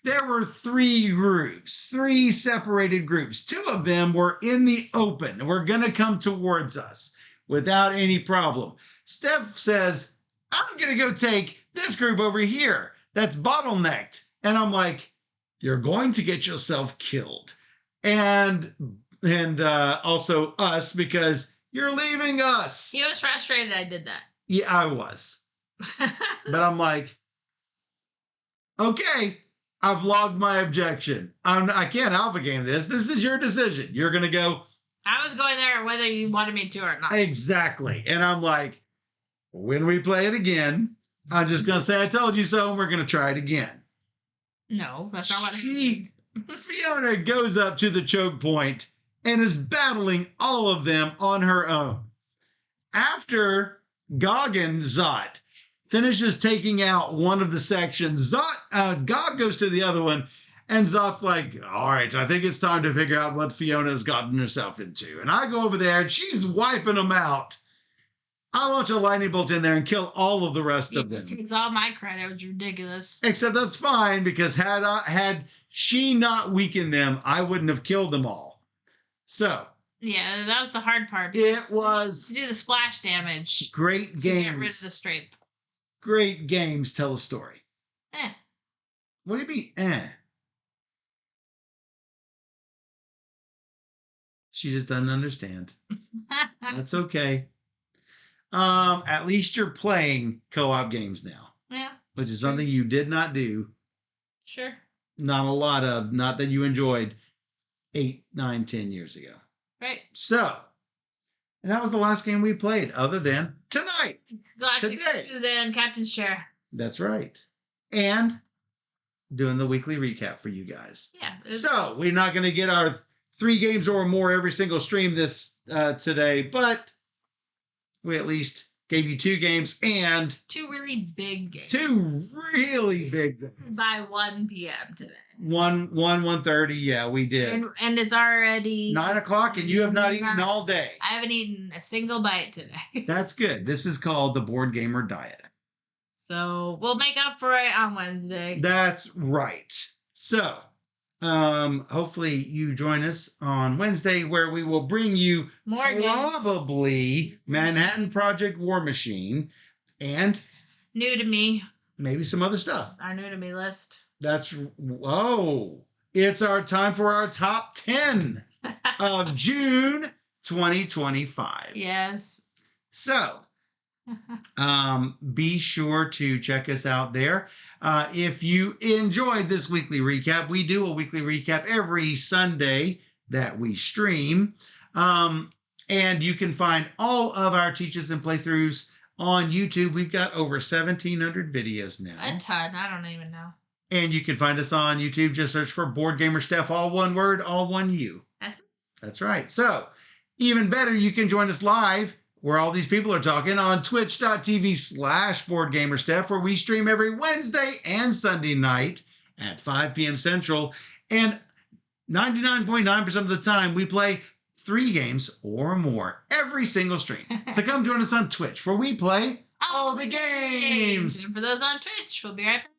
B: there were 3 groups, 3 separated groups. 2 of them were in the open and were going to come towards us without any problem. Steph says, I'm going to go take this group over here that's bottlenecked. And I'm like, you're going to get yourself killed. And also us, because you're leaving us.
A: He was frustrated I did that.
B: Yeah, I was. But I'm like, okay, I've logged my objection. I can't alpha game this. This is your decision. You're going to go.
A: I was going there whether you wanted me to or not.
B: Exactly. And I'm like, when we play it again, I'm just going to say I told you so, and we're going to try it again.
A: No, that's not what
B: Fiona goes up to the choke point and is battling all of them on her own. After Goggin Zot finishes taking out one of the sections, Gog goes to the other one, and Zot's like, all right, I think it's time to figure out what Fiona's gotten herself into. And I go over there, and she's wiping them out. I launch a lightning bolt in there and kill all of the rest of them.
A: It takes all my credit. It was ridiculous.
B: Except that's fine, because had she not weakened them, I wouldn't have killed them all. So.
A: Yeah, that was the hard part.
B: It was.
A: To do the splash damage.
B: Great games.
A: To get rid of the strength.
B: Great games tell a story. What do you mean, She just doesn't understand. That's okay. At least you're playing co-op games now.
A: Yeah.
B: Which is something you did not do.
A: Sure.
B: Not a lot of, not that you enjoyed 8, 9, 10 years ago.
A: Right.
B: So, And that was the last game we played, other than tonight.
A: Galactic
B: Today.
A: and Captain's Chair.
B: That's right. And doing the weekly recap for you guys.
A: Yeah.
B: So we're not going to get our 3 games or more every single stream this today, but we at least gave you 2 games and
A: 2 really big games.
B: 2 really big games.
A: By 1 p.m. today.
B: 1:30. Yeah, we did.
A: And it's already
B: 9 o'clock, and you have not eaten all day.
A: I haven't eaten a single bite today.
B: That's good. This is called the Board Gamer Diet.
A: So we'll make up for it on Wednesday.
B: That's right. So hopefully you join us on Wednesday, where we will bring you
A: More
B: probably
A: games.
B: Manhattan Project War Machine and
A: New to me.
B: maybe some other stuff.
A: Our new to me list.
B: It's our time for our top 10 of June 2025.
A: Yes.
B: So be sure to check us out there. If you enjoyed this weekly recap, we do a weekly recap every Sunday that we stream. And you can find all of our teaches and playthroughs on YouTube. We've got over 1,700 videos now.
A: A ton. I don't even know.
B: And you can find us on YouTube. Just search for Board Gamer Steph, all one word, all one U. That's right. So even better, you can join us live where all these people are talking on twitch.tv/BoardGamerSteph, where we stream every Wednesday and Sunday night at 5 p.m. Central. And 99.9% of the time, we play 3 games or more every single stream. So come join us on Twitch, where we play all the games.
A: And for those on Twitch, we'll be right back.